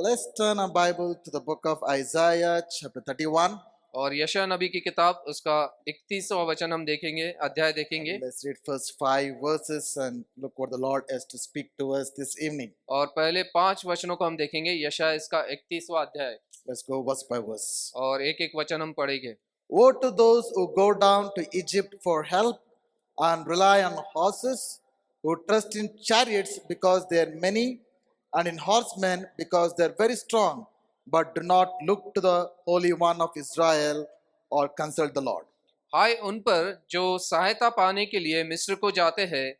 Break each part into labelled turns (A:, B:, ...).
A: Let's turn our Bible to the book of Isaiah, chapter 31.
B: और यशायाह नबी की किताब उसका 31वां वचन हम देखेंगे, अध्याय देखेंगे।
A: Let's read first 5 verses and look what the Lord has to speak to us this evening.
B: और पहले 5 वचनों को हम देखेंगे, यशायाह इसका 31वां अध्याय,
A: Let's go verse by verse.
B: और एक एक वचन हम पढ़ेंगे।
A: Woe to those who go down to Egypt for help and rely on horses, who trust in chariots because they are many, and in horsemen because they are very strong, but do not look to the Holy One of Israel or consult the Lord.
B: हाय उन पर जो सहायता पाने के लिए मिस्र को जाते हैं,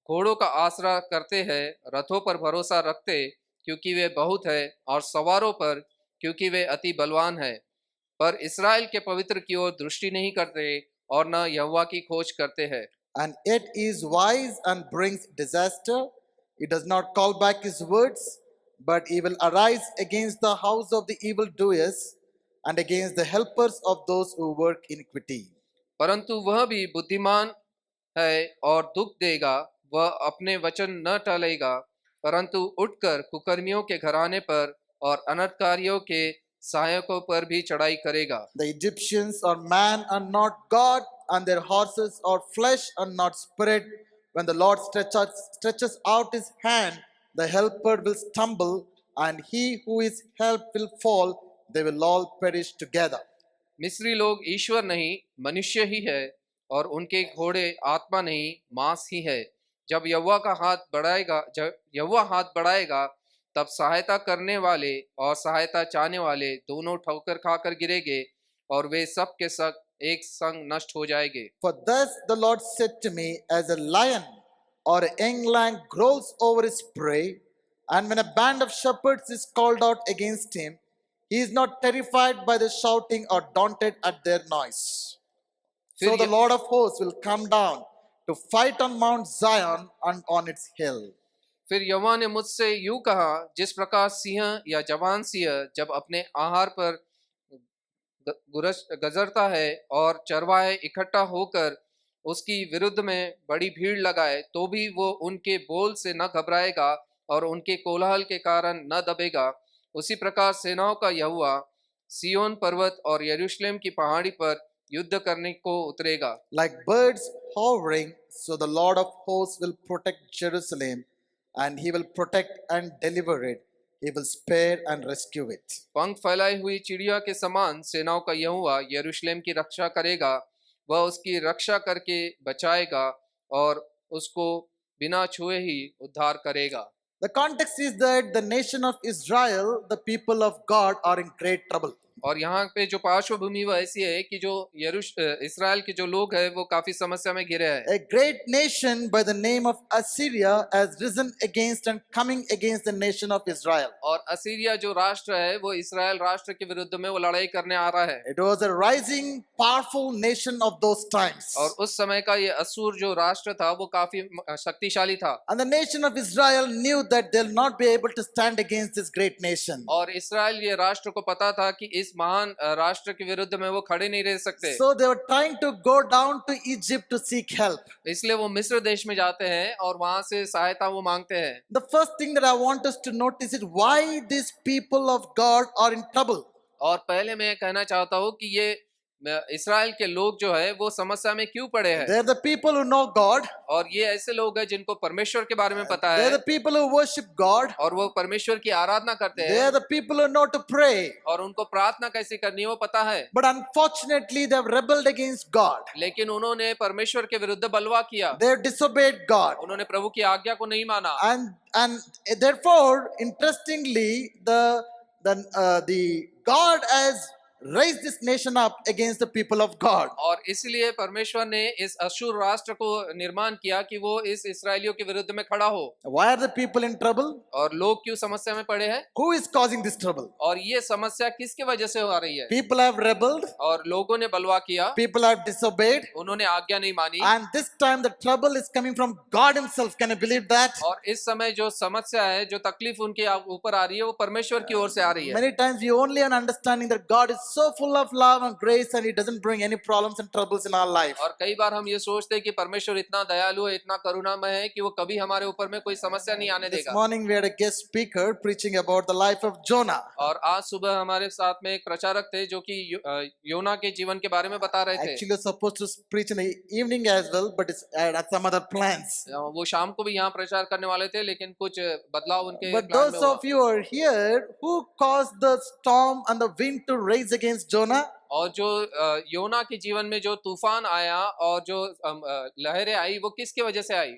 B: घोड़ों का आसरा करते हैं, रथों पर भरोसा रखते क्योंकि वे बहुत है, और सवारों पर क्योंकि वे अति बलवान है, पर इस्राएल के पवित्र की ओर दृष्टि नहीं करते और न यहोवा की खोज करते हैं।
A: And yet he is wise and brings disaster. He does not call back his words, but he will arise against the house of the evildoers and against the helpers of those who work iniquity.
B: परंतु वह भी बुद्धिमान है और दुख देगा, वह अपने वचन न टालेगा, परंतु उठकर कुकर्मियों के घराने पर और अनर्थकारियों के सहायकों पर भी चढ़ाई करेगा।
A: The Egyptians are man and not God, and their horses are flesh and not spirit. When the Lord stretches out his hand, the helper will stumble, and he who is helped will fall. They will all perish together.
B: मिस्री लोग ईश्वर नहीं मनुष्य ही है, और उनके घोड़े आत्मा नहीं मांस ही है। जब यहोवा हाथ बढ़ाएगा तब सहायता करने वाले और सहायता चाहने वाले दोनों ठोकर खाकर गिरेंगे, और वे सब के सब एक संग नष्ट हो जाएंगे।
A: For thus the Lord said to me, as a lion or a young lamb growls over his prey, and when a band of shepherds is called out against him, he is not terrified by the shouting or daunted at their noise. So the Lord of hosts will come down to fight on Mount Zion and on its hill.
B: फिर यहोवा ने मुझसे यूं कहा, जिस प्रकार सिंह या जवान सिंह जब अपने आहार पर गजरता है और चरवाहे इकट्ठा होकर उसकी विरुद्ध में बड़ी भीड़ लगाए, तो भी वो उनके बोल से न घबराएगा और उनके कोलाहल के कारण न दबेगा, उसी प्रकार सेनाओं का यहोवा सिय्योन पर्वत और यरूशलेम की पहाड़ी पर युद्ध करने को उतरेगा।
A: Like birds hovering, so the Lord of hosts will protect Jerusalem, and he will protect and deliver it. He will spare and rescue it.
B: पंख फैलाई हुई चिड़िया के समान सेनाओं का यहोवा यरूशलेम की रक्षा करेगा, वह उसकी रक्षा करके बचाएगा और उसको बिना छुए ही उद्धार करेगा।
A: The context is that the nation of Israel, the people of God, are in great trouble.
B: और यहाँ पे जो पार्श्वभूमि वो ऐसी है कि जो इस्राएल के जो लोग हैं वो काफी समस्या में घिरे हैं।
A: A great nation by the name of Assyria has risen against and coming against the nation of Israel.
B: और असीरिया जो राष्ट्र है वो इस्राएल राष्ट्र के विरुद्ध में वो लड़ाई करने आ रहा है।
A: It was a rising, powerful nation of those times.
B: और उस समय का ये असुर जो राष्ट्र था वो काफी शक्तिशाली था।
A: And the nation of Israel knew that they'll not be able to stand against this great nation.
B: और इस्राएल ये राष्ट्र को पता था कि इस महान राष्ट्र के विरुद्ध में वो खड़े नहीं रह सकते।
A: So they were trying to go down to Egypt to seek help.
B: इसलिए वो मिस्र देश में जाते हैं और वहां से सहायता वो मांगते हैं।
A: The first thing that I want us to notice is why these people of God are in trouble.
B: और पहले मैं कहना चाहता हूँ कि ये इस्राएल के लोग जो है वो समस्या में क्यों पड़े हैं।
A: They are the people who know God.
B: और ये ऐसे लोग हैं जिनको परमेश्वर के बारे में पता
A: They
B: है,
A: are the people who worship God.
B: और वो परमेश्वर की आराधना करते
A: They
B: हैं,
A: are the people who know to pray.
B: और उनको प्रार्थना कैसे करनी है वो पता है।
A: But unfortunately, they have rebelled against God.
B: लेकिन उन्होंने परमेश्वर के विरुद्ध बलवा किया,
A: They have disobeyed God.
B: उन्होंने प्रभु की आज्ञा को नहीं माना।
A: And therefore, interestingly, the God has raised this nation up against the people of God.
B: और इसलिए परमेश्वर ने इस अशूर राष्ट्र को निर्माण किया कि वो इस इस्राएलियों के विरुद्ध में खड़ा हो।
A: Why are the people in trouble?
B: और लोग क्यों समस्या में पड़े हैं?
A: Who is causing this trouble?
B: और ये समस्या किसकी वजह से आ रही है?
A: People have rebelled.
B: और लोगों ने बलवा किया,
A: People have disobeyed.
B: उन्होंने आज्ञा नहीं मानी।
A: And this time the trouble is coming from God himself. Can you believe that?
B: और इस समय जो समस्या है, जो तकलीफ उनके ऊपर आ रही है, वो परमेश्वर की ओर से आ रही है।
A: Many times we only have an understanding that God is so full of love and grace, and He doesn't bring any problems and troubles in our life.
B: और कई बार हम ये सोचते हैं कि परमेश्वर इतना दयालु है, इतना करुणामय है कि वो कभी हमारे ऊपर में कोई समस्या नहीं आने
A: This
B: देगा।
A: morning we had a guest speaker preaching about the life of Jonah.
B: और आज सुबह हमारे साथ में एक प्रचारक थे जो कि योना के जीवन के बारे में बता रहे थे।
A: Actually, supposed to preach in the evening as well, but it's had some other plans.
B: वो शाम को भी यहाँ प्रचार करने वाले थे, लेकिन कुछ बदलाव उनके
A: But
B: प्लान में
A: those
B: हुआ।
A: of you who are here, who caused the storm and the wind to rise against Jonah?
B: और जो योना के जीवन में जो तूफान आया और जो लहरें आई, वो किसकी वजह से आई?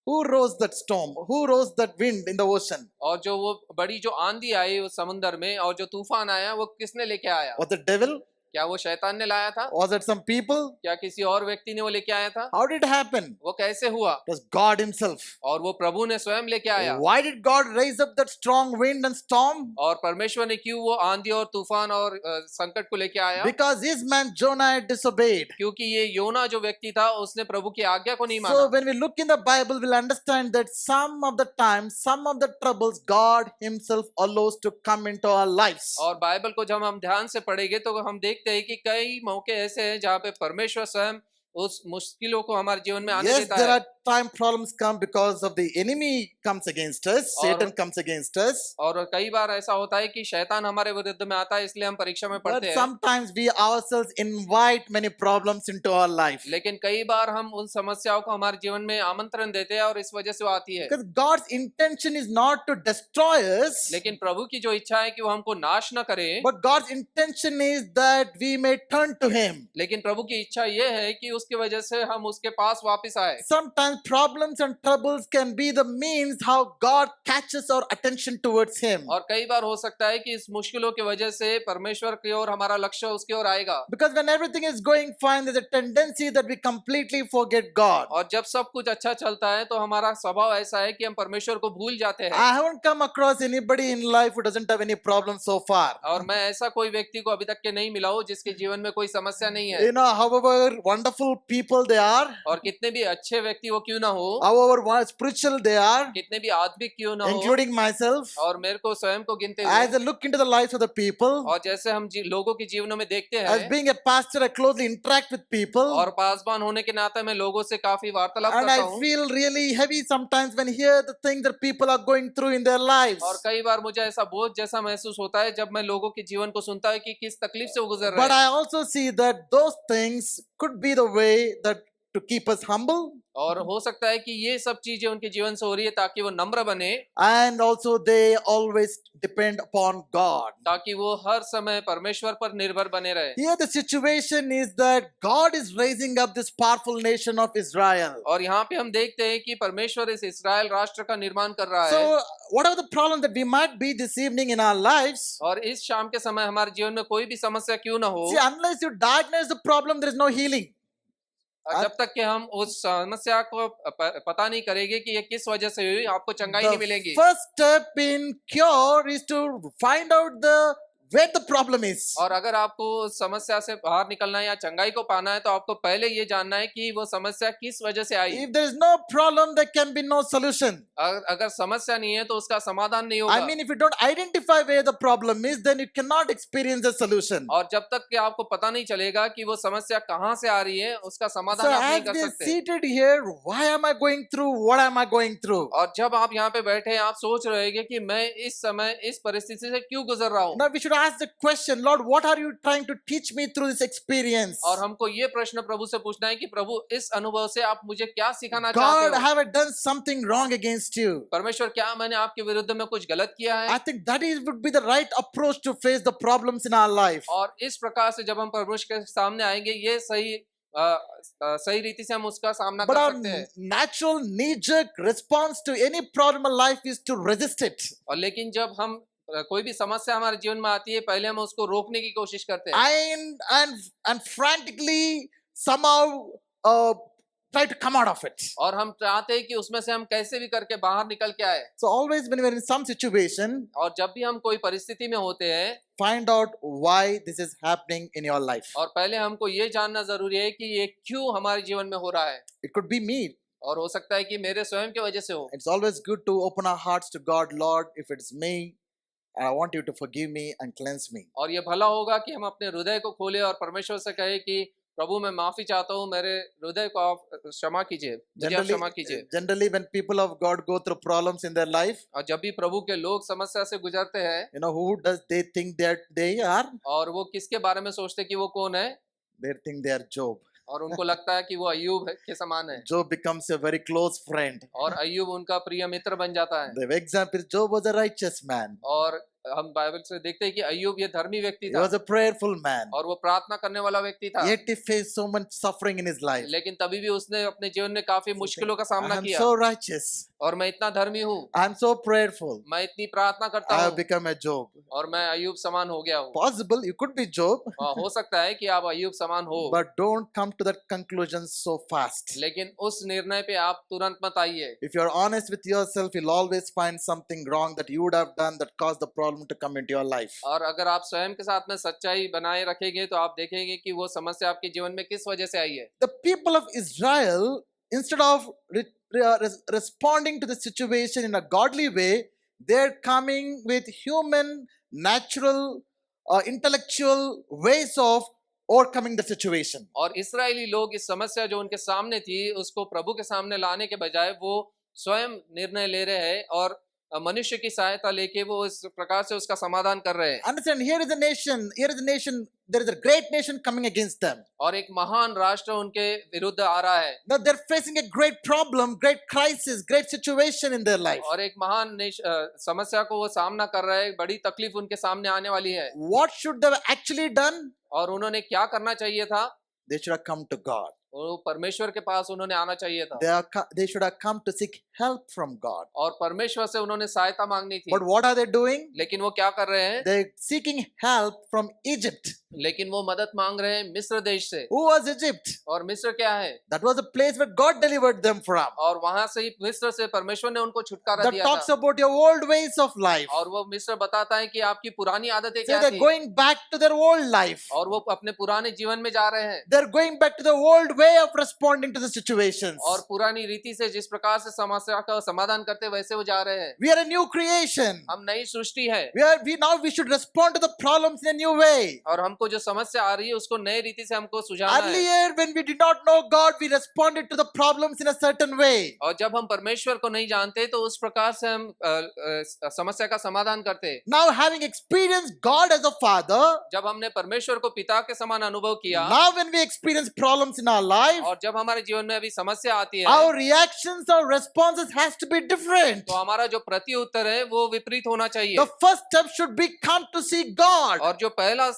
A: Who rose that storm? Who rose that wind in the ocean?
B: और जो वो बड़ी जो आंधी आई उस समुंदर में और जो तूफान आया, वो किसने लेके आया?
A: Was it devil?
B: क्या वो शैतान ने लाया था?
A: Was it some people?
B: क्या किसी और व्यक्ति ने वो लेके आया था?
A: How did it happen?
B: वो कैसे हुआ?
A: It was God Himself.
B: और वो प्रभु ने स्वयं लेके आया।
A: Why did God raise up that strong wind and storm?
B: और परमेश्वर ने क्यों वो आंधी और तूफान और संकट को लेके आया?
A: Because his man Jonah had disobeyed.
B: क्योंकि ये योना जो व्यक्ति था उसने प्रभु की आज्ञा को नहीं
A: So
B: माना।
A: when we look in the Bible, we'll understand that some of the times, some of the troubles, God Himself allows to come into our lives.
B: और बाइबल को जब हम ध्यान से पढ़ेंगे तो हम देखते हैं कि कई मौके ऐसे हैं जहाँ पे परमेश्वर स्वयं उस मुश्किलों को हमारे जीवन में आने
A: Yes,
B: देता
A: there
B: है।
A: are time problems come because of the enemy comes against us, Satan comes against us.
B: और कई बार ऐसा होता है कि शैतान हमारे विरुद्ध में आता है, इसलिए हम परीक्षा में
A: But
B: पढ़ते हैं।
A: sometimes we ourselves invite many problems into our life.
B: लेकिन कई बार हम उन समस्याओं को हमारे जीवन में आमंत्रण देते हैं और इस वजह से वो आती है।
A: Because God's intention is not to destroy us,
B: लेकिन प्रभु की जो इच्छा है कि वो हमको नाश न करे,
A: but God's intention is that we may turn to Him.
B: लेकिन प्रभु की इच्छा ये है कि उसकी वजह से हम उसके पास वापस आए।
A: Sometimes problems and troubles can be the means how God catches our attention towards Him.
B: और कई बार हो सकता है कि इस मुश्किलों की वजह से परमेश्वर की ओर हमारा लक्ष्य उसकी ओर आएगा।
A: Because when everything is going fine, there's a tendency that we completely forget God.
B: और जब सब कुछ अच्छा चलता है तो हमारा स्वभाव ऐसा है कि हम परमेश्वर को भूल जाते हैं।
A: I haven't come across anybody in life who doesn't have any problem so far.
B: और मैं ऐसा कोई व्यक्ति को अभी तक के नहीं मिला हूँ जिसके जीवन में कोई समस्या नहीं है।
A: You know, however wonderful people they are,
B: और कितने भी अच्छे व्यक्ति वो क्यों ना हो,
A: however spiritual they are,
B: कितने भी आत्मिक क्यों ना हो,
A: including myself,
B: और मेरे को स्वयं को गिनते हुए,
A: as I look into the lives of the people,
B: और जैसे हम लोगों के जीवनों में देखते
A: as
B: हैं,
A: being a pastor, I closely interact with people,
B: और पासवान होने के नाते मैं लोगों से काफी वार्तालाप
A: and
B: करता
A: I
B: हूँ।
A: feel really heavy sometimes when hear the things that people are going through in their lives.
B: और कई बार मुझे ऐसा बोझ जैसा महसूस होता है जब मैं लोगों के जीवन को सुनता है कि किस तकलीफ से वो गुजर रहे
A: But
B: हैं।
A: I also see that those things could be the way that to keep us humble,
B: और हो सकता है कि ये सब चीजें उनके जीवन से हो रही है ताकि वो नम्र बने,
A: and also they always depend upon God.
B: ताकि वो हर समय परमेश्वर पर निर्भर बने रहे।
A: Here the situation is that God is raising up this powerful nation of Israel.
B: और यहाँ पे हम देखते हैं कि परमेश्वर इस इस्राएल राष्ट्र का निर्माण कर रहा है।
A: So whatever the problem that we might be this evening in our lives,
B: और इस शाम के समय हमारे जीवन में कोई भी समस्या क्यों ना हो,
A: see, unless you diagnose the problem, there is no healing.
B: जब तक कि हम उस समस्या को पता नहीं करेंगे कि ये किस वजह से हुई, आपको चंगाई नहीं
A: The
B: मिलेगी।
A: first step in cure is to find out where the problem is.
B: और अगर आपको उस समस्या से बाहर निकलना है या चंगाई को पाना है तो आपको पहले ये जानना है कि वो समस्या किस वजह से आई।
A: If there is no problem, there can be no solution.
B: अगर समस्या नहीं है तो उसका समाधान नहीं होगा।
A: I mean, if you don't identify where the problem is, then you cannot experience the solution.
B: और जब तक कि आपको पता नहीं चलेगा कि वो समस्या कहाँ से आ रही है, उसका
A: So
B: समाधान आप नहीं
A: as
B: कर
A: we are
B: सकते।
A: seated here, why am I going through? What am I going through?
B: और जब आप यहाँ पे बैठे हैं, आप सोच रहे हैं कि मैं इस समय इस परिस्थिति से क्यों गुजर रहा हूँ।
A: Now we should ask the question, Lord, what are you trying to teach me through this experience?
B: और हमको ये प्रश्न प्रभु से पूछना है कि प्रभु इस अनुभव से आप मुझे क्या सिखाना चाहते
A: God,
B: हो।
A: have I done something wrong against you?
B: परमेश्वर, क्या मैंने आपके विरुद्ध में कुछ गलत किया है?
A: I think that would be the right approach to face the problems in our life.
B: और इस प्रकार से जब हम परमेश्वर के सामने आएंगे, ये सही रीति से हम उसका सामना
A: But
B: कर
A: our
B: सकते हैं।
A: natural knee-jerk response to any problem in life is to resist it.
B: और लेकिन जब हम कोई भी समस्या हमारे जीवन में आती है, पहले हम उसको रोकने की कोशिश करते हैं
A: And frantically somehow try to come out of it.
B: और हम चाहते हैं कि उसमें से हम कैसे भी करके बाहर निकल के आए।
A: So always when we are in some situation,
B: और जब भी हम कोई परिस्थिति में होते हैं,
A: find out why this is happening in your life.
B: और पहले हमको ये जानना जरूरी है कि ये क्यों हमारे जीवन में हो रहा है।
A: It could be me.
B: और हो सकता है कि मेरे स्वयं की वजह से हो।
A: It's always good to open our hearts to God. Lord, if it's me, and I want you to forgive me and cleanse me.
B: और ये भला होगा कि हम अपने हृदय को खोले और परमेश्वर से कहे कि प्रभु मैं माफी चाहता हूँ, मेरे हृदय को आप क्षमा कीजिए, मुझे आप क्षमा कीजिए।
A: Generally, when people of God go through problems in their life,
B: और जब भी प्रभु के लोग समस्या से गुजरते हैं,
A: who does they think that they are?
B: और वो किसके बारे में सोचते हैं कि वो कौन है?
A: They think they are Job.
B: और उनको लगता है कि वो अय्यूब के समान है,
A: Job becomes a very close friend.
B: और अय्यूब उनका प्रिय मित्र बन जाता है।
A: The example is Job was a righteous man.
B: और हम बाइबल से देखते हैं कि अय्यूब ये धर्मी व्यक्ति
A: He
B: था,
A: was a prayerful man.
B: और वो प्रार्थना करने वाला व्यक्ति था,
A: Yet he faced so much suffering in his life.
B: लेकिन तभी भी उसने अपने जीवन में काफी मुश्किलों का सामना
A: I'm
B: किया।
A: so righteous.
B: और मैं इतना धर्मी हूँ,
A: I'm so prayerful.
B: मैं इतनी प्रार्थना करता
A: I have
B: हूँ,
A: become a Job.
B: और मैं अय्यूब समान हो गया हूँ।
A: Possible you could be Job,
B: हो सकता है कि आप अय्यूब समान हो,
A: but don't come to that conclusion so fast.
B: लेकिन उस निर्णय पे आप तुरंत मत आइए।
A: If you're honest with yourself, you'll always find something wrong that you would have done that caused the problem to come into your life.
B: और अगर आप स्वयं के साथ में सच्चाई बनाए रखेंगे तो आप देखेंगे कि वो समस्या आपके जीवन में किस वजह से आई है।
A: The people of Israel, instead of responding to the situation in a godly way, they're coming with human, natural, intellectual ways of overcoming the situation.
B: और इस्राएली लोग इस समस्या जो उनके सामने थी उसको प्रभु के सामने लाने के बजाय वो स्वयं निर्णय ले रहे हैं और मनुष्य की सहायता लेके वो इस प्रकार से उसका समाधान कर रहे हैं।
A: Understand, here is a nation, there is a great nation coming against them.
B: और एक महान राष्ट्र उनके विरुद्ध आ रहा है,
A: Now they're facing a great problem, great crisis, great situation in their life.
B: और एक महान समस्या को वो सामना कर रहे हैं, बड़ी तकलीफ उनके सामने आने वाली है।
A: What should they have actually done?
B: और उन्होंने क्या करना चाहिए था?
A: They should have come to God.
B: वो परमेश्वर के पास उन्होंने आना चाहिए था,
A: They should have come to seek help from God.
B: और परमेश्वर से उन्होंने सहायता मांगनी थी।
A: But what are they doing?
B: लेकिन वो क्या कर रहे हैं?
A: They're seeking help from Egypt.
B: लेकिन वो मदद मांग रहे हैं मिस्र देश से।
A: Who was Egypt?
B: और मिस्र क्या है?
A: That was a place where God delivered them from.
B: और वहां से ही मिस्र से परमेश्वर ने उनको छुटकारा
A: That
B: दिया
A: talks
B: था।
A: about your old ways of life.
B: और वो मिस्र बताता है कि आपकी पुरानी आदतें
A: So
B: क्या
A: they're
B: थी,
A: going back to their old life.
B: और वो अपने पुराने जीवन में जा रहे हैं,
A: They're going back to the old way of responding to the situations.
B: और पुरानी रीति से जिस प्रकार से समस्या का समाधान करते वैसे वो जा रहे हैं।
A: We are a new creation.
B: हम नई सृष्टि है,
A: We should respond to the problems in a new way.
B: और हमको जो समस्या आ रही है उसको नए रीति से हमको सुझाना है।
A: Earlier, when we did not know God, we responded to the problems in a certain way.
B: और जब हम परमेश्वर को नहीं जानते तो उस प्रकार से हम समस्या का समाधान करते।
A: Now, having experienced God as a father,
B: जब हमने परमेश्वर को पिता के समान अनुभव किया,
A: now when we experience problems in our life,
B: और जब हमारे जीवन में अभी समस्या आती है,
A: our reactions, our responses has to be different.
B: तो हमारा जो प्रति उत्तर है वो विपरीत होना चाहिए।
A: The first step should be come to see God.
B: और जो पहला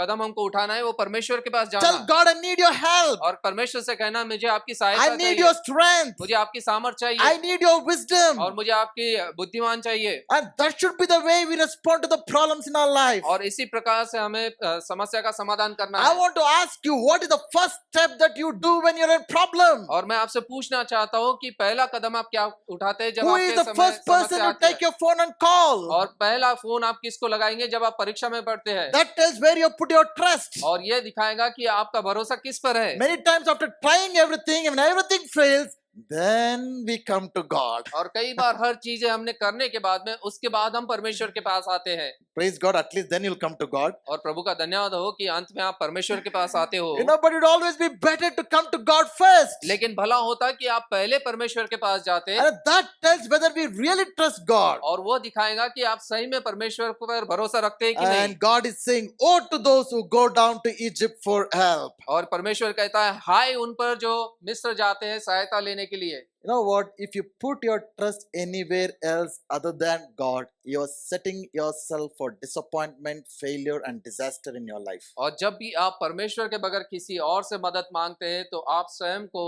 B: कदम हमको उठाना है वो परमेश्वर के पास
A: Tell
B: जाना,
A: God, I need your help.
B: और परमेश्वर से कहना मुझे आपकी
A: I
B: सहायता
A: need your
B: चाहिए,
A: strength.
B: मुझे आपकी सामर्थ्य
A: I
B: चाहिए,
A: need your wisdom.
B: और मुझे आपकी बुद्धिमान चाहिए।
A: And that should be the way we respond to the problems in our life.
B: और इसी प्रकार से हमें समस्या का समाधान करना
A: I
B: है।
A: want to ask you, what is the first step that you do when you're in problem?
B: और मैं आपसे पूछना चाहता हूँ कि पहला कदम आप क्या उठाते हैं जब
A: Who is
B: आपके
A: the
B: समय
A: first person
B: समस्या
A: to
B: आती
A: take
B: है?
A: your phone and call?
B: और पहला फोन आप किसको लगाएंगे जब आप परीक्षा में पढ़ते हैं?
A: That tells where you put your trust.
B: और ये दिखाएगा कि आपका भरोसा किस पर है।
A: Many times after trying everything, and when everything fails, then we come to God.
B: और कई बार हर चीजें हमने करने के बाद में उसके बाद हम परमेश्वर के पास आते हैं,
A: Praise God, at least then you'll come to God.
B: और प्रभु का धन्यवाद हो कि अंत में आप परमेश्वर के पास आते हो।
A: But it would always be better to come to God first.
B: लेकिन भला होता कि आप पहले परमेश्वर के पास जाते,
A: And that tells whether we really trust God.
B: और वो दिखाएगा कि आप सही में परमेश्वर पर भरोसा रखते हैं कि नहीं।
A: And God is saying, "Oh, to those who go down to Egypt for help."
B: और परमेश्वर कहता है हाय उन पर जो मिस्र जाते हैं सहायता लेने के लिए।
A: You know what? If you put your trust anywhere else other than God, you're setting yourself for disappointment, failure, and disaster in your life.
B: और जब भी आप परमेश्वर के बगैर किसी और से मदद मांगते हैं तो आप स्वयं को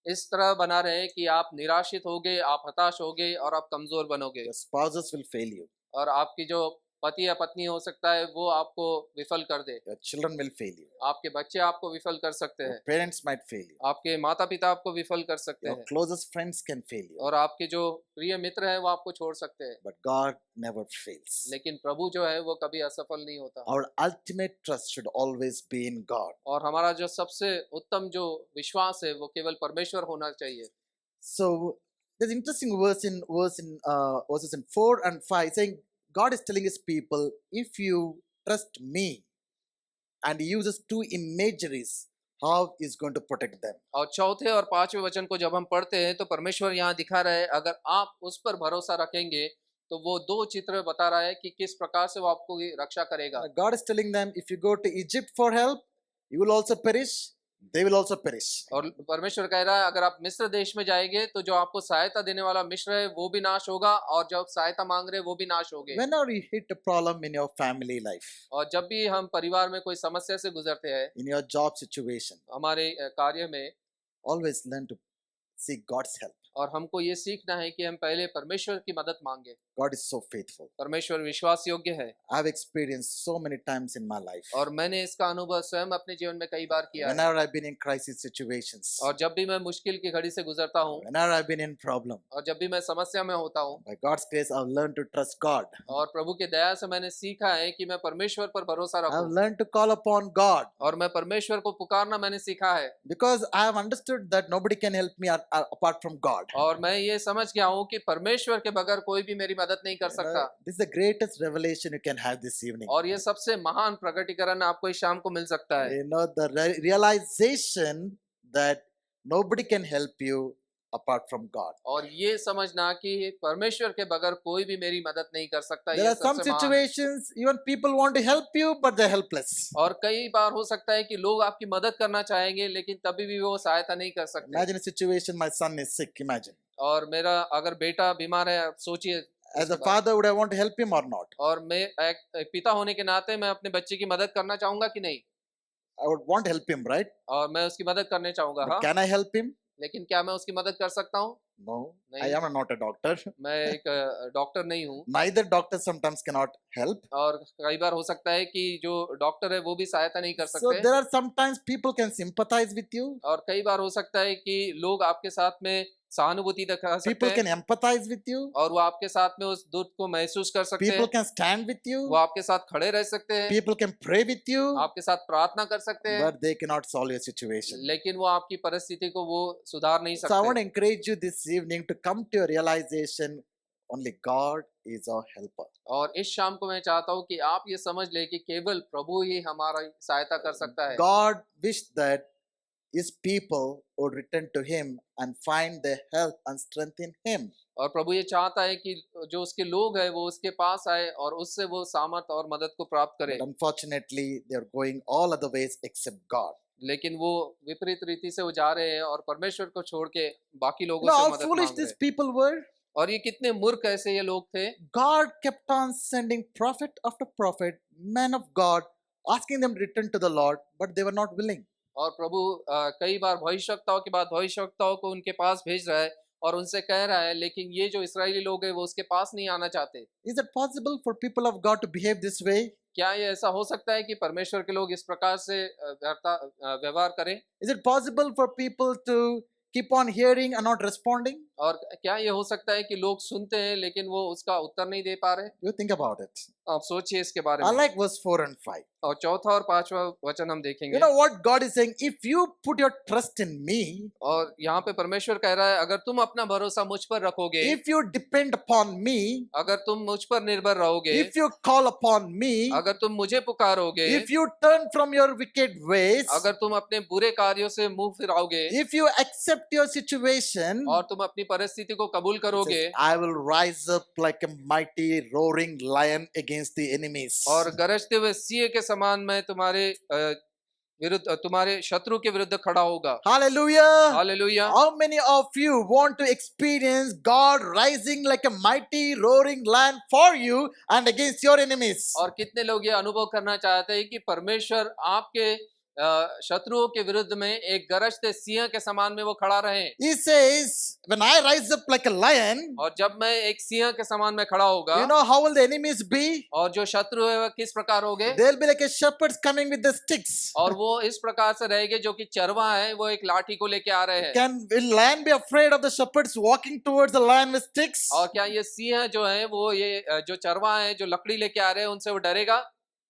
B: इस तरह बना रहे हैं कि आप निराशित होगे, आप हताश होगे और आप कमजोर बनोगे,
A: Your spouses will fail you.
B: और आपकी जो पति या पत्नी हो सकता है वो आपको विफल कर दे,
A: Your children will fail you.
B: आपके बच्चे आपको विफल कर सकते
A: Your
B: हैं,
A: parents might fail you.
B: आपके माता पिता आपको विफल कर सकते
A: Your
B: हैं,
A: closest friends can fail you.
B: और आपके जो प्रिय मित्र हैं वो आपको छोड़ सकते हैं,
A: But God never fails.
B: लेकिन प्रभु जो है वो कभी असफल नहीं होता।
A: Our ultimate trust should always be in God.
B: और हमारा जो सबसे उत्तम जो विश्वास है वो केवल परमेश्वर होना चाहिए।
A: So there's an interesting verses in 4 and 5 saying, God is telling his people, if you trust me, and he uses two imageries, how he's going to protect them.
B: और चौथे और पांचवें वचन को जब हम पढ़ते हैं तो परमेश्वर यहाँ दिखा रहा है, अगर आप उस पर भरोसा रखेंगे तो वो दो चित्र बता रहा है कि किस प्रकार से वो आपको ये रक्षा करेगा।
A: God is telling them, if you go to Egypt for help, you will also perish, they will also perish.
B: और परमेश्वर कह रहा है, अगर आप मिस्र देश में जाएंगे तो जो आपको सहायता देने वाला मिस्र है वो भी नाश होगा, और जब सहायता मांग रहे वो भी नाश होंगे।
A: Whenever you hit a problem in your family life,
B: और जब भी हम परिवार में कोई समस्या से गुजरते हैं,
A: in your job situation,
B: हमारे कार्य में,
A: always learn to seek God's help.
B: और हमको ये सीखना है कि हम पहले परमेश्वर की मदद मांगे।
A: God is so faithful.
B: परमेश्वर विश्वास योग्य है,
A: I've experienced so many times in my life.
B: और मैंने इसका अनुभव स्वयं अपने जीवन में कई बार किया है।
A: Whenever I've been in crisis situations,
B: और जब भी मैं मुश्किल की घड़ी से गुजरता हूँ,
A: whenever I've been in problem,
B: और जब भी मैं समस्या में होता हूँ,
A: by God's grace, I've learned to trust God.
B: और प्रभु के दया से मैंने सीखा है कि मैं परमेश्वर पर भरोसा
A: I've
B: रखूं,
A: learned to call upon God,
B: और मैं परमेश्वर को पुकारना मैंने सीखा है।
A: because I have understood that nobody can help me apart from God.
B: और मैं ये समझ गया हूँ कि परमेश्वर के बगैर कोई भी मेरी मदद नहीं कर सकता।
A: This is the greatest revelation you can have this evening.
B: और ये सबसे महान प्रकटीकरण आपको इस शाम को मिल सकता है।
A: You know, the realization that nobody can help you apart from God.
B: और ये समझना कि परमेश्वर के बगैर कोई भी मेरी मदद नहीं कर सकता,
A: There
B: ये
A: are some
B: सबसे महान है।
A: situations even people want to help you but they're helpless.
B: और कई बार हो सकता है कि लोग आपकी मदद करना चाहेंगे लेकिन तभी भी वो सहायता नहीं कर सकते।
A: Imagine a situation, my son is sick, imagine.
B: और मेरा अगर बेटा बीमार है, आप सोचिए।
A: As a father, would I want to help him or not?
B: और मैं एक पिता होने के नाते मैं अपने बच्चे की मदद करना चाहूंगा कि नहीं?
A: I would want to help him, right?
B: और मैं उसकी मदद करने चाहूंगा,
A: But
B: हाँ।
A: can I help him?
B: लेकिन क्या मैं उसकी मदद कर सकता हूँ?
A: No,
B: नहीं।
A: I am not a doctor.
B: मैं एक डॉक्टर नहीं हूँ।
A: Neither doctors sometimes cannot help.
B: और कई बार हो सकता है कि जो डॉक्टर है वो भी सहायता नहीं कर
A: So
B: सकते।
A: there are sometimes people can sympathize with you.
B: और कई बार हो सकता है कि लोग आपके साथ में सहानुभूति दिखा सकते
A: People can
B: हैं,
A: empathize with you.
B: और वो आपके साथ में उस दुख को महसूस कर सकते
A: People
B: हैं।
A: can stand with you.
B: वो आपके साथ खड़े रह सकते हैं,
A: People can pray with you.
B: आपके साथ प्रार्थना कर सकते हैं,
A: But they cannot solve your situation.
B: लेकिन वो आपकी परिस्थिति को वो सुधार नहीं
A: So I want to
B: सकते।
A: encourage you this evening to come to a realization only God is our helper.
B: और इस शाम को मैं चाहता हूँ कि आप ये समझ ले कि केवल प्रभु ही हमारा सहायता कर सकता है।
A: God wished that his people would return to him and find their help and strength in him.
B: और प्रभु ये चाहता है कि जो उसके लोग हैं वो उसके पास आए और उससे वो सामर्थ और मदद को प्राप्त करें।
A: But unfortunately, they are going all other ways except God.
B: लेकिन वो विपरीत रीति से वो जा रहे हैं और परमेश्वर को छोड़ के बाकी
A: You
B: लोगों
A: know
B: से
A: how
B: मदद
A: foolish
B: मांग रहे
A: these
B: हैं।
A: people were?
B: और ये कितने मूर्ख ऐसे ये लोग थे।
A: God kept on sending prophet after prophet, men of God, asking them to return to the Lord, but they were not willing.
B: और प्रभु कई बार भविष्यवक्ताओं के बाद भविष्यवक्ताओं को उनके पास भेज रहा है और उनसे कह रहा है, लेकिन ये जो इस्राएली लोग हैं वो उसके पास नहीं आना चाहते।
A: Is it possible for people of God to behave this way?
B: क्या ये ऐसा हो सकता है कि परमेश्वर के लोग इस प्रकार से व्यवहार करें?
A: Is it possible for people to keep on hearing and not responding?
B: और क्या ये हो सकता है कि लोग सुनते हैं लेकिन वो उसका उत्तर नहीं दे पा रहे?
A: You think about it.
B: आप सोचिए इसके बारे
A: I
B: में।
A: like verse 4 and 5.
B: और चौथा और पांचवा वचन हम
A: You
B: देखेंगे।
A: know what God is saying? If you put your trust in me,
B: और यहाँ पे परमेश्वर कह रहा है, अगर तुम अपना भरोसा मुझ पर रखोगे,
A: if you depend upon me,
B: अगर तुम मुझ पर निर्भर रहोगे,
A: if you call upon me,
B: अगर तुम मुझे पुकारोगे,
A: if you turn from your wicked ways,
B: अगर तुम अपने बुरे कार्यों से मुंह फिराओगे,
A: if you accept your situation,
B: और तुम अपनी परिस्थिति को कबूल
A: it
B: करोगे,
A: says, I will rise up like a mighty roaring lion against the enemies.
B: और गरजते हुए सिंह के समान मैं तुम्हारे विरुद्ध, तुम्हारे शत्रु के विरुद्ध खड़ा होगा।
A: Hallelujah!
B: Hallelujah.
A: How many of you want to experience God rising like a mighty roaring lion for you and against your enemies?
B: और कितने लोग ये अनुभव करना चाहते हैं कि परमेश्वर आपके शत्रुओं के विरुद्ध में एक गरजते सिंह के समान में वो खड़ा रहे।
A: He says, when I rise up like a lion,
B: और जब मैं एक सिंह के समान में खड़ा होगा,
A: you know how will the enemies be?
B: और जो शत्रु है वह किस प्रकार होंगे?
A: They'll be like a shepherds coming with the sticks.
B: और वो इस प्रकार से रहेंगे जो कि चरवाहा है, वो एक लाठी को लेके आ रहे हैं।
A: Will lion be afraid of the shepherds walking towards the lion with sticks?
B: और क्या ये सिंह जो है वो ये जो चरवाहा है जो लकड़ी लेके आ रहे हैं उनसे वो डरेगा?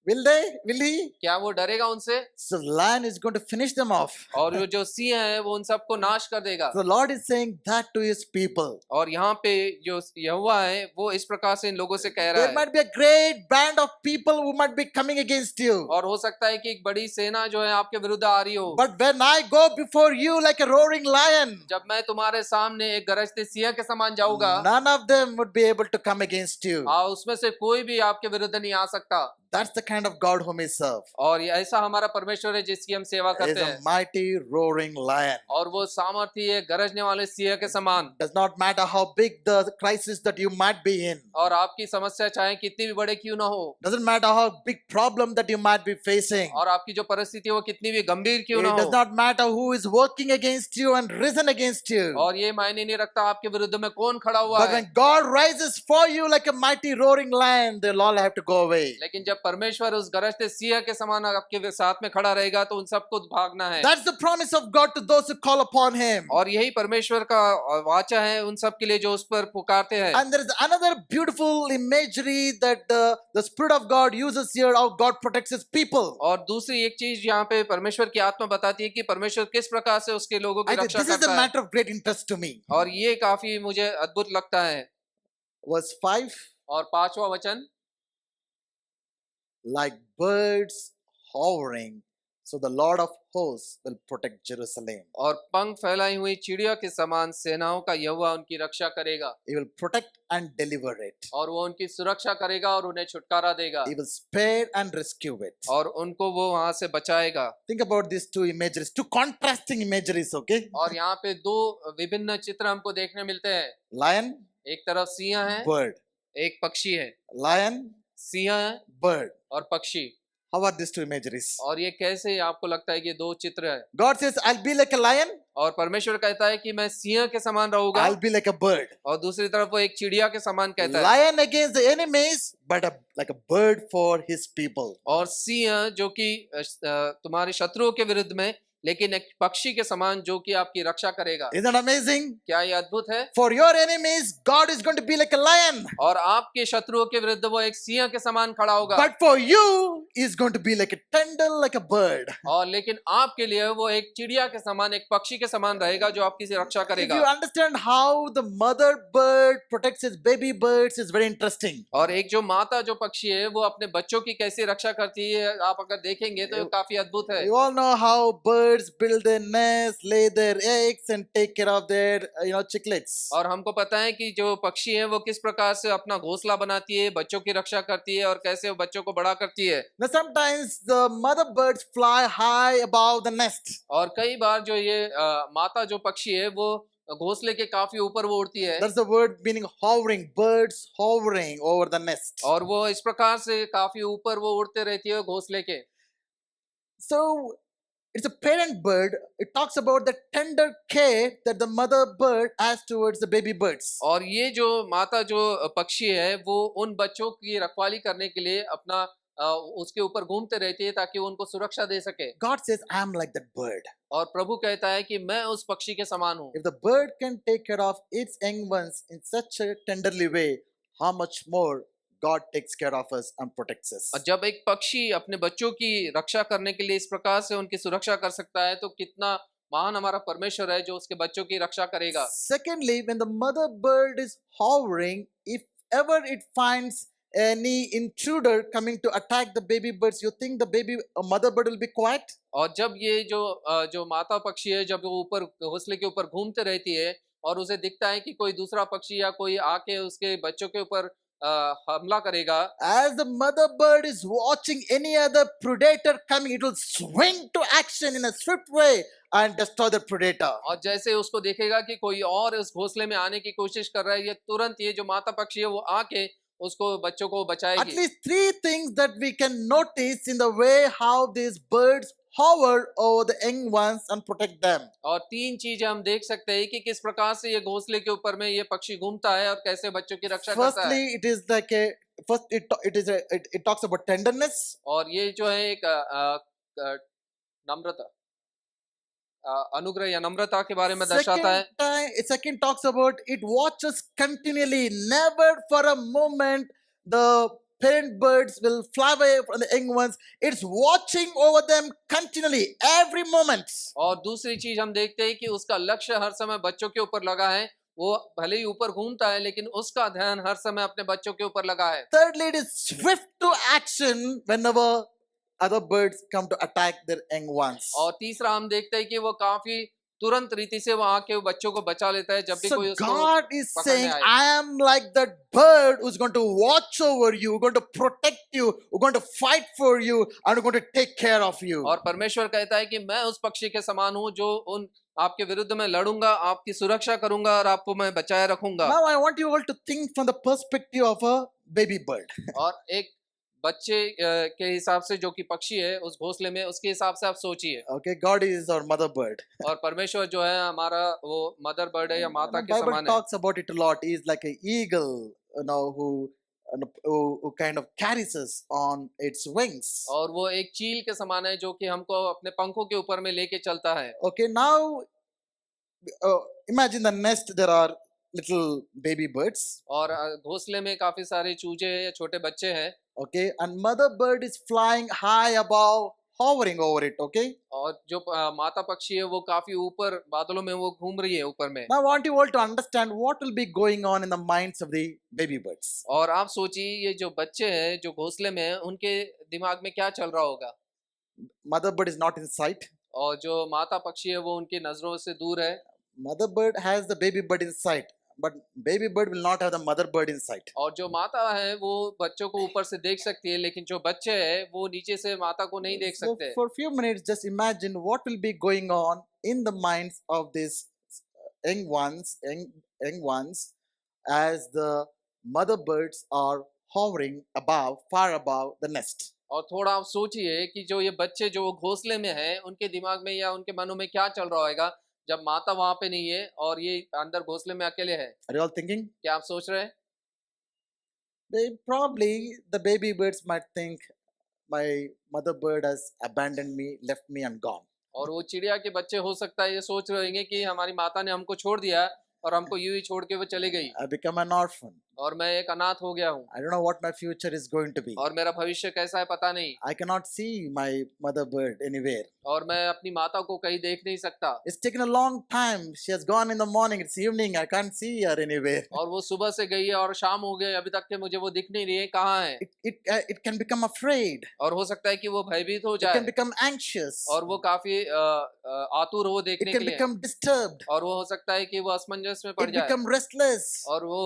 A: Will they? Will he?
B: क्या वो डरेगा उनसे?
A: So the lion is going to finish them off.
B: और वो जो सिंह है वो उन सबको नाश कर देगा।
A: So the Lord is saying that to his people.
B: और यहाँ पे जो यहोवा है वो इस प्रकार से इन लोगों से कह रहा
A: There
B: है।
A: might be a great band of people who might be coming against you.
B: और हो सकता है कि एक बड़ी सेना जो है आपके विरुद्ध आ रही हो।
A: But when I go before you like a roaring lion,
B: जब मैं तुम्हारे सामने एक गरजते सिंह के समान जाऊंगा,
A: none of them would be able to come against you.
B: उसमें से कोई भी आपके विरुद्ध नहीं आ सकता।
A: That's the kind of God whom we serve.
B: और ये ऐसा हमारा परमेश्वर है जिसकी हम सेवा
A: He is
B: करते
A: a
B: हैं।
A: mighty roaring lion.
B: और वो सामर्थी है गरजने वाले सिंह के समान।
A: Does not matter how big the crisis that you might be in.
B: और आपकी समस्या चाहे कितनी भी बड़े क्यों ना हो,
A: Doesn't matter how big problem that you might be facing.
B: और आपकी जो परिस्थिति है वो कितनी भी गंभीर क्यों
A: It
B: ना
A: does
B: हो,
A: not matter who is working against you and risen against you.
B: और ये मायने नहीं रखता आपके विरुद्ध में कौन खड़ा हुआ
A: But
B: है।
A: when God rises for you like a mighty roaring lion, they'll all have to go away.
B: लेकिन जब परमेश्वर उस गरजते सिंह के समान आपके साथ में खड़ा रहेगा तो उन सबको भागना है।
A: That's the promise of God to those who call upon Him.
B: और यही परमेश्वर का वाचा है उन सब के लिए जो उस पर पुकारते हैं।
A: And there is another beautiful imagery that the Spirit of God uses here, how God protects His people.
B: और दूसरी एक चीज यहाँ पे परमेश्वर की आत्मा बताती है कि परमेश्वर किस प्रकार से उसके लोगों की
A: I think
B: Raksha
A: this is the
B: करता है।
A: matter of great interest to me.
B: और ये काफी मुझे अद्भुत लगता है।
A: Verse 5,
B: और 5वां वचन,
A: like birds hovering, so the Lord of hosts will protect Jerusalem.
B: और पंख फैलाई हुई चिड़िया के समान सेनाओं का यहोवा उनकी रक्षा करेगा।
A: He will protect and deliver it.
B: और वो उनकी सुरक्षा करेगा और उन्हें छुटकारा देगा।
A: He will spare and rescue it.
B: और उनको वो वहां से बचाएगा।
A: Think about these two imageries, two contrasting imageries, okay?
B: और यहाँ पे दो विभिन्न चित्र हमको देखने मिलते हैं।
A: Lion,
B: एक तरफ सिंह है,
A: bird.
B: एक पक्षी है।
A: Lion,
B: सिंह है
A: bird.
B: और पक्षी।
A: How are these two imageries?
B: और ये कैसे आपको लगता है कि ये दो चित्र है?
A: God says, I'll be like a lion,
B: और परमेश्वर कहता है कि मैं सिंह के समान रहूंगा।
A: I'll be like a bird.
B: और दूसरी तरफ वो एक चिड़िया के समान कहता है।
A: Lion against the enemies, but like a bird for his people.
B: और सिंह जो कि तुम्हारे शत्रुओं के विरुद्ध में, लेकिन एक पक्षी के समान जो कि आपकी रक्षा करेगा।
A: Isn't that amazing?
B: क्या ये अद्भुत है?
A: For your enemies, God is going to be like a lion.
B: और आपके शत्रुओं के विरुद्ध वो एक सिंह के समान खड़ा होगा।
A: But for you, He's going to be like a tender, like a bird.
B: और लेकिन आपके लिए वो एक चिड़िया के समान, एक पक्षी के समान रहेगा जो आपकी रक्षा
A: If
B: करेगा।
A: you understand how the mother bird protects his baby birds, is very interesting.
B: और एक जो माता जो पक्षी है वो अपने बच्चों की कैसे रक्षा करती है, आप अगर देखेंगे तो ये काफी अद्भुत है।
A: You all know how birds build their nests, lay their eggs, and take care of their, chicklets.
B: और हमको पता है कि जो पक्षी है वो किस प्रकार से अपना घोंसला बनाती है, बच्चों की रक्षा करती है और कैसे वो बच्चों को बड़ा करती है।
A: Now sometimes the mother birds fly high above the nest.
B: और कई बार जो ये माता जो पक्षी है वो घोंसले के काफी ऊपर वो उड़ती है।
A: That's the word meaning hovering, birds hovering over the nest.
B: और वो इस प्रकार से काफी ऊपर वो उड़ते रहती है घोंसले के।
A: So it's a parent bird. It talks about the tender care that the mother bird has towards the baby birds.
B: और ये जो माता जो पक्षी है वो उन बच्चों की रखवाली करने के लिए अपना उसके ऊपर घूमते रहती है ताकि वो उनको सुरक्षा दे सके।
A: God says, I am like that bird.
B: और प्रभु कहता है कि मैं उस पक्षी के समान हूँ।
A: If the bird can take care of its young ones in such a tenderly way, how much more God takes care of us and protects us.
B: और जब एक पक्षी अपने बच्चों की रक्षा करने के लिए इस प्रकार से उनकी सुरक्षा कर सकता है तो कितना महान हमारा परमेश्वर है जो उसके बच्चों की रक्षा करेगा।
A: Secondly, when the mother bird is hovering, if ever it finds any intruder coming to attack the baby birds, you think the mother bird will be quiet?
B: और जब ये जो माता पक्षी है जब वो ऊपर घोंसले के ऊपर घूमते रहती है और उसे दिखता है कि कोई दूसरा पक्षी या कोई आके उसके बच्चों के ऊपर हमला करेगा,
A: As the mother bird is watching any other predator coming, it will swing to action in a swift way and destroy the predator.
B: और जैसे उसको देखेगा कि कोई और इस घोंसले में आने की कोशिश कर रहा है, ये तुरंत ये जो माता पक्षी है वो आके उसको बच्चों को
A: At
B: बचाएगी।
A: least three things that we can notice in the way how these birds hover over the young ones and protect them.
B: और तीन चीजें हम देख सकते हैं कि किस प्रकार से ये घोंसले के ऊपर में ये पक्षी घूमता है और कैसे बच्चों की रक्षा करता है।
A: Firstly, it is like it talks about tenderness.
B: और ये जो है एक नम्रता, अनुग्रह या नम्रता के बारे में दर्शाता है।
A: Second talks about it watches continually, never for a moment the parent birds will fly away from the young ones. It's watching over them continually, every moment.
B: और दूसरी चीज हम देखते हैं कि उसका लक्ष्य हर समय बच्चों के ऊपर लगा है। वो भले ही ऊपर घूमता है लेकिन उसका ध्यान हर समय अपने बच्चों के ऊपर लगा है।
A: Thirdly, it is swift to action whenever other birds come to attack their young ones.
B: और तीसरा हम देखते हैं कि वो काफी तुरंत रीति से वो आके बच्चों को बचा लेता है जब भी कोई
A: So
B: उसको
A: God is
B: पकड़ने
A: saying,
B: आए।
A: I am like that bird who's going to watch over you, going to protect you, who's going to fight for you, and going to take care of you.
B: और परमेश्वर कहता है कि मैं उस पक्षी के समान हूँ जो उन आपके विरुद्ध में लड़ूंगा, आपकी सुरक्षा करूंगा और आपको मैं बचाए रखूंगा।
A: Now I want you all to think from the perspective of a baby bird.
B: और एक बच्चे के हिसाब से जो कि पक्षी है उस घोंसले में, उसके हिसाब से आप सोचिए।
A: Okay, God is our mother bird.
B: और परमेश्वर जो है हमारा वो मदर बर्ड है या माता
A: The
B: के
A: Bible
B: समान है।
A: talks about it a lot. He is like an eagle, who kind of carries us on its wings.
B: और वो एक चील के समान है जो कि हमको अपने पंखों के ऊपर में लेके चलता है।
A: Okay, now imagine the nest. There are little baby birds.
B: और घोंसले में काफी सारे चूजे या छोटे बच्चे हैं।
A: Okay, and mother bird is flying high above, hovering over it. Okay.
B: और जो माता पक्षी है वो काफी ऊपर बादलों में वो घूम रही है ऊपर में।
A: Now I want you all to understand what will be going on in the minds of the baby birds.
B: और आप सोचिए ये जो बच्चे हैं जो घोंसले में हैं उनके दिमाग में क्या चल रहा होगा।
A: Mother bird is not in sight.
B: और जो माता पक्षी है वो उनकी नजरों से दूर है।
A: Mother bird has the baby bird in sight, but baby bird will not have the mother bird in sight.
B: और जो माता है वो बच्चों को ऊपर से देख सकती है लेकिन जो बच्चे हैं वो नीचे से माता को नहीं देख
A: So
B: सकते।
A: for a few minutes, just imagine what will be going on in the minds of these young ones, as the mother birds are hovering above, far above the nest.
B: और थोड़ा आप सोचिए कि जो ये बच्चे जो घोंसले में हैं उनके दिमाग में या उनके मनों में क्या चल रहा होगा जब माता वहां पे नहीं है और ये अंदर घोंसले में अकेले है।
A: Are you all thinking?
B: क्या आप सोच रहे हैं?
A: The baby birds might think, my mother bird has abandoned me, left me, and gone.
B: और वो चिड़िया के बच्चे हो सकता है ये सोच रहे होंगे कि हमारी माता ने हमको छोड़ दिया और हमको यूं ही छोड़ के वो चली गई
A: I become an orphan.
B: और मैं एक अनाथ हो गया हूँ
A: I don't know what my future is going to be.
B: और मेरा भविष्य कैसा है पता नहीं।
A: I cannot see my mother bird anywhere.
B: और मैं अपनी माता को कहीं देख नहीं सकता।
A: It's taken a long time. She has gone in the morning. It's evening. I can't see her anywhere.
B: और वो सुबह से गई है और शाम हो गई, अभी तक के मुझे वो दिख नहीं रही है कहाँ है।
A: It can become afraid.
B: और हो सकता है कि वो भयभीत हो
A: It can
B: जाए
A: become anxious.
B: और वो काफी आतुर हो
A: It
B: देखने
A: can
B: के लिए।
A: become disturbed.
B: और वो हो सकता है कि वो असमंजस में पड़
A: It
B: जाए
A: become restless.
B: और वो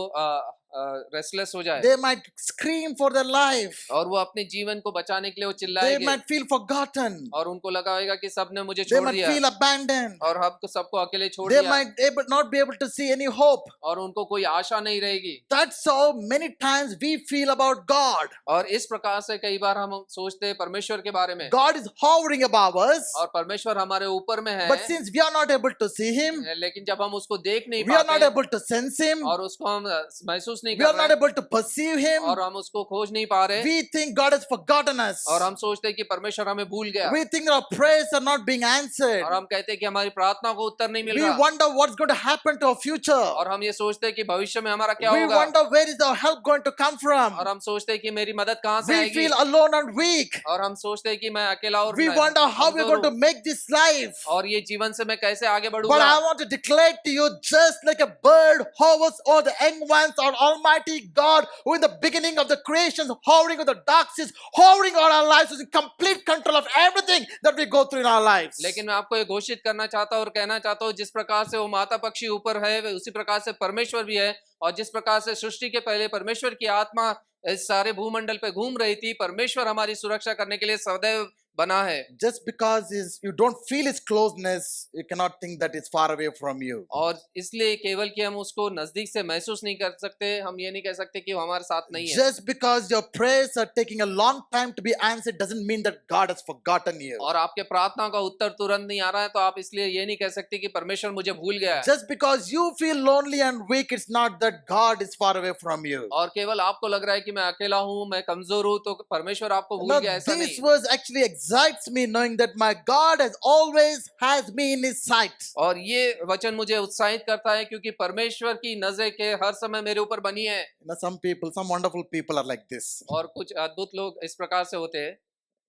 B: रेस्टलेस हो जाए
A: They might scream for their life.
B: और वो अपने जीवन को बचाने के लिए वो
A: They
B: चिल्लाएंगे
A: might feel forgotten.
B: और उनको लगा होगा कि सबने मुझे
A: They
B: छोड़
A: might
B: दिया
A: feel abandoned.
B: और हमको सबको अकेले छोड़
A: They
B: दिया
A: might not be able to see any hope.
B: और उनको कोई आशा नहीं रहेगी।
A: That's how many times we feel about God.
B: और इस प्रकार से कई बार हम सोचते हैं परमेश्वर के बारे में।
A: God is hovering above us,
B: और परमेश्वर हमारे ऊपर में है
A: but since we are not able to see Him,
B: लेकिन जब हम उसको देख नहीं
A: we are not
B: पाते
A: able to sense Him,
B: और उसको हम महसूस नहीं
A: we
B: कर
A: are not
B: रहे
A: able to perceive Him,
B: और हम उसको खोज नहीं पा रहे
A: we think God has forgotten us.
B: और हम सोचते हैं कि परमेश्वर हमें भूल गया
A: We think our prayers are not being answered.
B: और हम कहते हैं कि हमारी प्रार्थना को उत्तर नहीं मिल
A: We
B: रहा
A: wonder what's going to happen to our future.
B: और हम ये सोचते हैं कि भविष्य में हमारा क्या
A: We
B: होगा
A: wonder where is our help going to come from.
B: और हम सोचते हैं कि मेरी मदद कहाँ से
A: We
B: आएगी
A: feel alone and weak.
B: और हम सोचते हैं कि मैं अकेला और
A: We wonder how we're
B: कमजोर
A: going to
B: हूँ
A: make this life.
B: और ये जीवन से मैं कैसे आगे
A: But
B: बढ़ूंगा।
A: I want to declare to you, just like a bird hovers over the young ones, our Almighty God, who in the beginning of the creation, hovering over the dark seas, hovering over our lives, is in complete control of everything that we go through in our lives.
B: लेकिन मैं आपको ये घोषित करना चाहता हूँ और कहना चाहता हूँ जिस प्रकार से वो माता पक्षी ऊपर है उसी प्रकार से परमेश्वर भी है और जिस प्रकार से सृष्टि के पहले परमेश्वर की आत्मा इस सारे भूमंडल पे घूम रही थी, परमेश्वर हमारी सुरक्षा करने के लिए सदैव बना है।
A: Just because you don't feel His closeness, you cannot think that it's far away from you.
B: और इसलिए केवल कि हम उसको नजदीक से महसूस नहीं कर सकते, हम ये नहीं कह सकते कि वो हमारे साथ नहीं है।
A: Just because your prayers are taking a long time to be answered doesn't mean that God has forgotten you.
B: और आपके प्रार्थना का उत्तर तुरंत नहीं आ रहा है तो आप इसलिए ये नहीं कह सकते कि परमेश्वर मुझे भूल गया है।
A: Just because you feel lonely and weak, it's not that God is far away from you.
B: और केवल आपको लग रहा है कि मैं अकेला हूँ, मैं कमजोर हूँ तो परमेश्वर आपको भूल
A: Now,
B: गया, ऐसा
A: this
B: नहीं।
A: verse actually excites me knowing that my God has always has me in his sight.
B: और ये वचन मुझे उत्साहित करता है क्योंकि परमेश्वर की नजर के हर समय मेरे ऊपर बनी है।
A: You know, some people, some wonderful people are like this.
B: और कुछ अद्भुत लोग इस प्रकार से होते हैं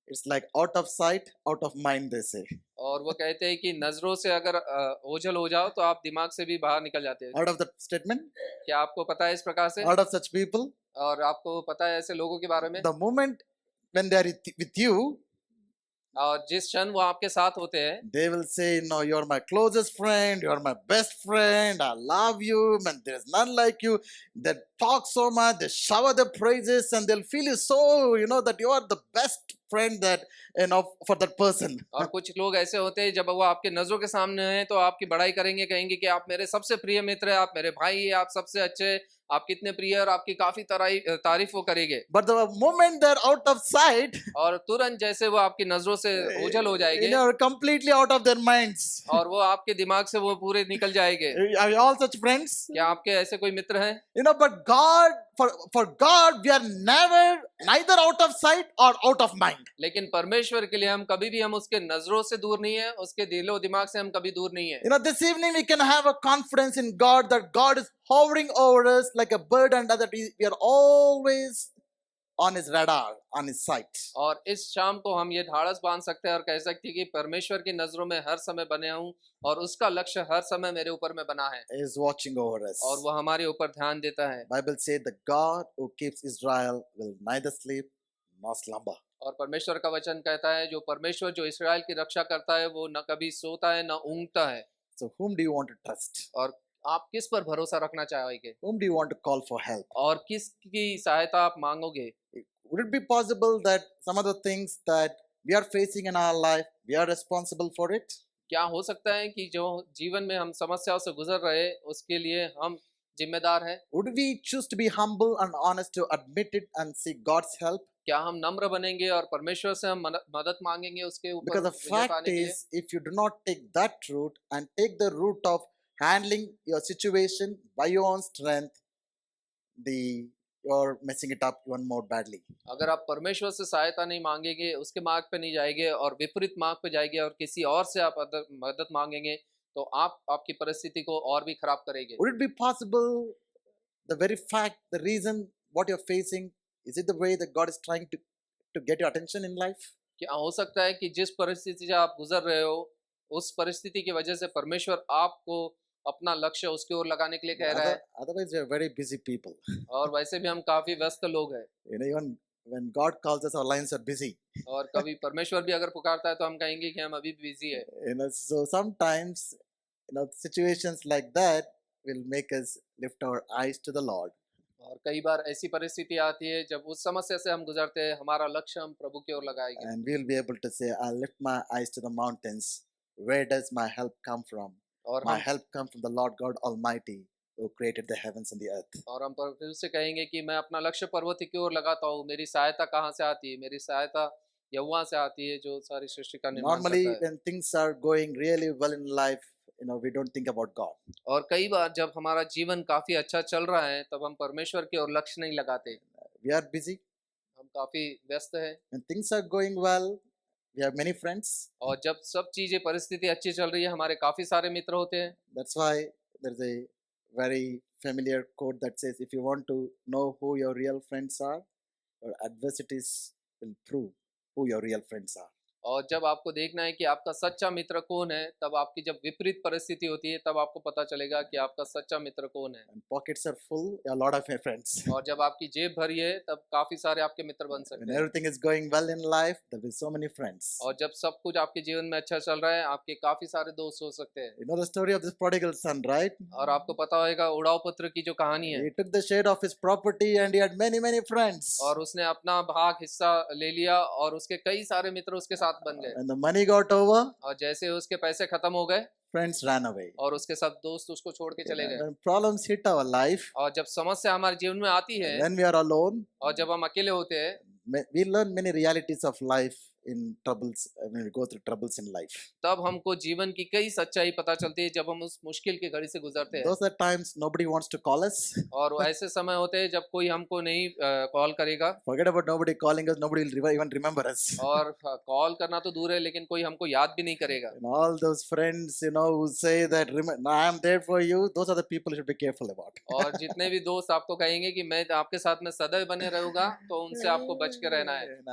A: It's like out of sight, out of mind, they say.
B: और वो कहते हैं कि नजरों से अगर ओझल हो जाओ तो आप दिमाग से भी बाहर निकल जाते हैं।
A: Out of that statement,
B: क्या आपको पता है इस प्रकार से?
A: out of such people,
B: और आपको पता है ऐसे लोगों के बारे में?
A: the moment when they are with you,
B: और जिस क्षण वो आपके साथ होते हैं
A: they will say, no, you're my closest friend, you're my best friend, I love you, man, there's none like you. They talk so much, they shower the praises, and they'll feel you so, that you are the best friend that, for that person.
B: और कुछ लोग ऐसे होते हैं जब वो आपके नजरों के सामने हैं तो आपकी बड़ाई करेंगे, कहेंगे कि आप मेरे सबसे प्रिय मित्र हैं, आप मेरे भाई हैं, आप सबसे अच्छे, आप कितने प्रिय और आपकी काफी तारीफ वो करेंगे।
A: But the moment they're out of sight,
B: और तुरंत जैसे वो आपकी नजरों से ओझल हो जाएंगे
A: completely out of their minds.
B: और वो आपके दिमाग से वो पूरे निकल जाएंगे।
A: Are you all such friends?
B: क्या आपके ऐसे कोई मित्र हैं?
A: But God, for God, we are neither out of sight or out of mind.
B: लेकिन परमेश्वर के लिए हम कभी भी हम उसके नजरों से दूर नहीं है, उसके दिलो दिमाग से हम कभी दूर नहीं है।
A: This evening we can have a confidence in God that God is hovering over us like a bird, and that we are always on his radar, on his sight.
B: और इस शाम को हम ये ढाढ़स बांध सकते हैं और कह सकते हैं कि परमेश्वर की नजरों में हर समय बने हूँ और उसका लक्ष्य हर समय मेरे ऊपर में बना है
A: He is watching over us.
B: और वो हमारे ऊपर ध्यान देता है।
A: Bible says the God who keeps Israel will neither sleep nor slumber.
B: और परमेश्वर का वचन कहता है जो परमेश्वर जो इस्राएल की रक्षा करता है वो न कभी सोता है न ऊँगता है।
A: So whom do you want to trust?
B: और आप किस पर भरोसा रखना चाहोगे?
A: Whom do you want to call for help?
B: और किसकी सहायता आप मांगोगे?
A: Would it be possible that some of the things that we are facing in our life, we are responsible for it?
B: क्या हो सकता है कि जो जीवन में हम समस्याओं से गुजर रहे उसके लिए हम जिम्मेदार हैं?
A: Would we choose to be humble and honest to admit it and seek God's help?
B: क्या हम नम्र बनेंगे और परमेश्वर से हम मदद मांगेंगे उसके ऊपर
A: Because the
B: विजय
A: fact
B: पाने के लिए?
A: is, if you do not take that route and take the route of handling your situation by your own strength, you're messing it up even more badly.
B: अगर आप परमेश्वर से सहायता नहीं मांगेंगे, उसके मार्ग पे नहीं जाएंगे और विपरीत मार्ग पे जाएंगे और किसी और से आप मदद मांगेंगे तो आप आपकी परिस्थिति को और भी खराब करेंगे।
A: Would it be possible, the very fact, the reason what you're facing, is it the way that God is trying to get your attention in life?
B: क्या हो सकता है कि जिस परिस्थिति से आप गुजर रहे हो उस परिस्थिति की वजह से परमेश्वर आपको अपना लक्ष्य उसकी ओर लगाने के लिए कह रहा है?
A: Otherwise, we are very busy people.
B: और वैसे भी हम काफी व्यस्त लोग हैं
A: Even when God calls us, our lines are busy.
B: और कभी परमेश्वर भी अगर पुकारता है तो हम कहेंगे कि हम अभी भी बिजी है।
A: So sometimes, situations like that will make us lift our eyes to the Lord.
B: और कई बार ऐसी परिस्थिति आती है जब उस समस्या से हम गुजरते हैं, हमारा लक्ष्य हम प्रभु की ओर लगाएंगे
A: And we'll be able to say, I'll lift my eyes to the mountains. Where does my help come from?
B: और
A: My
B: हम
A: help comes from the Lord God Almighty, who created the heavens and the earth.
B: और हम प्रभु से कहेंगे कि मैं अपना लक्ष्य पर्वत की ओर लगाता हूँ, मेरी सहायता कहाँ से आती है? मेरी सहायता यहोवा से आती है जो सारी सृष्टि का निर्माण
A: Normally,
B: करता है।
A: when things are going really well in life, we don't think about God.
B: और कई बार जब हमारा जीवन काफी अच्छा चल रहा है तब हम परमेश्वर की ओर लक्ष्य नहीं लगाते,
A: We are busy.
B: हम काफी व्यस्त हैं।
A: When things are going well, we have many friends.
B: और जब सब चीजें परिस्थिति अच्छी चल रही है हमारे काफी सारे मित्र होते हैं।
A: That's why there's a very familiar quote that says, if you want to know who your real friends are, your adversities will prove who your real friends are.
B: और जब आपको देखना है कि आपका सच्चा मित्र कौन है तब आपकी जब विपरीत परिस्थिति होती है तब आपको पता चलेगा कि आपका सच्चा मित्र कौन है।
A: When pockets are full, a lot of your friends.
B: और जब आपकी जेब भरी है तब काफी सारे आपके मित्र बन
A: When
B: सकते हैं।
A: everything is going well in life, there will be so many friends.
B: और जब सब कुछ आपके जीवन में अच्छा चल रहा है आपके काफी सारे दोस्त हो सकते हैं।
A: You know the story of this prodigal son, right?
B: और आपको पता होगा उड़ाऊ पुत्र की जो कहानी है।
A: He took the share of his property and he had many, many friends.
B: और उसने अपना भाग हिस्सा ले लिया और उसके कई सारे मित्र उसके साथ बन गए।
A: When the money got over,
B: और जैसे उसके पैसे खत्म हो गए
A: friends ran away.
B: और उसके सब दोस्त उसको छोड़ के चले गए।
A: When problems hit our life,
B: और जब समस्या हमारे जीवन में आती है
A: when we are alone,
B: और जब हम अकेले होते हैं
A: we learn many realities of life in troubles, when we go through troubles in life.
B: तब हमको जीवन की कई सच्चाई पता चलती है जब हम उस मुश्किल की घड़ी से गुजरते हैं।
A: Those are times nobody wants to call us.
B: और वो ऐसे समय होते हैं जब कोई हमको नहीं कॉल करेगा,
A: Forget about nobody calling us, nobody will even remember us.
B: और कॉल करना तो दूर है लेकिन कोई हमको याद भी नहीं करेगा।
A: And all those friends, who say that, I am there for you, those are the people you should be careful about.
B: और जितने भी दोस्त आपको कहेंगे कि मैं आपके साथ में सदैव बने रहूंगा, तो उनसे आपको बच के रहना है।
A: And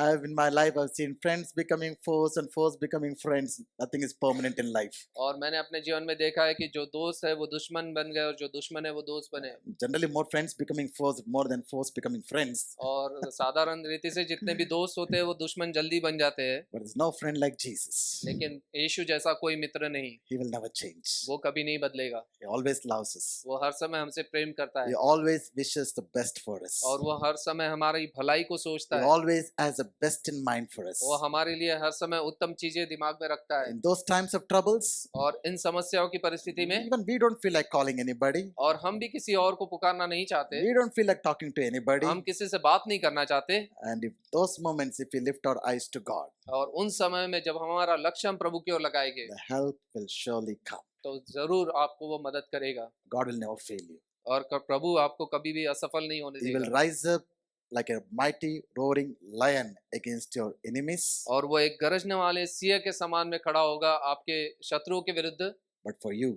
A: I've in my life, I've seen friends becoming foes and foes becoming friends. Nothing is permanent in life.
B: और मैंने अपने जीवन में देखा है कि जो दोस्त है वो दुश्मन बन गए और जो दुश्मन है वो दोस्त बने।
A: Generally, more friends becoming foes more than foes becoming friends.
B: और साधारण रीति से जितने भी दोस्त होते हैं वो दुश्मन जल्दी बन जाते हैं,
A: But there's no friend like Jesus.
B: लेकिन यीशु जैसा कोई मित्र नहीं,
A: He will never change.
B: वो कभी नहीं बदलेगा।
A: He always loves us.
B: वो हर समय हमसे प्रेम करता
A: He
B: है
A: always wishes the best for us.
B: और वो हर समय हमारी भलाई को
A: He
B: सोचता है।
A: always has the best in mind for us.
B: वो हमारे लिए हर समय उत्तम चीजें दिमाग में रखता है।
A: In those times of troubles,
B: और इन समस्याओं की परिस्थिति में
A: even we don't feel like calling anybody.
B: और हम भी किसी और को पुकारना नहीं चाहते,
A: We don't feel like talking to anybody.
B: हम किसी से बात नहीं करना चाहते।
A: And if those moments, if we lift our eyes to God,
B: और उन समय में जब हमारा लक्ष्य हम प्रभु की ओर लगाएंगे,
A: the help will surely come.
B: तो जरूर आपको वो मदद करेगा
A: God will never fail you.
B: और प्रभु आपको कभी भी असफल नहीं होने
A: He will
B: देगा।
A: rise up like a mighty roaring lion against your enemies.
B: और वो एक गरजने वाले सिंह के समान में खड़ा होगा आपके शत्रुओं के विरुद्ध,
A: But for you,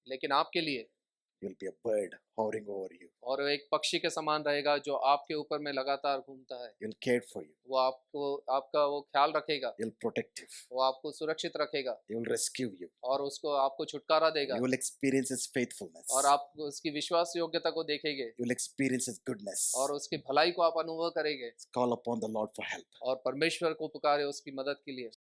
B: लेकिन आपके लिए
A: you will be a bird hovering over you.
B: और वो एक पक्षी के समान रहेगा जो आपके ऊपर में लगातार घूमता है।
A: He will care for you.
B: वो आपका वो ख्याल रखेगा,
A: He will protect you.
B: वो आपको सुरक्षित रखेगा
A: He will rescue you.
B: और उसको आपको छुटकारा देगा
A: You will experience His faithfulness.
B: और आप उसकी विश्वास योग्यता को देखेंगे
A: You will experience His goodness.
B: और उसकी भलाई को आप अनुभव करेंगे
A: Call upon the Lord for help.
B: और परमेश्वर को पुकारे उसकी मदद के लिए।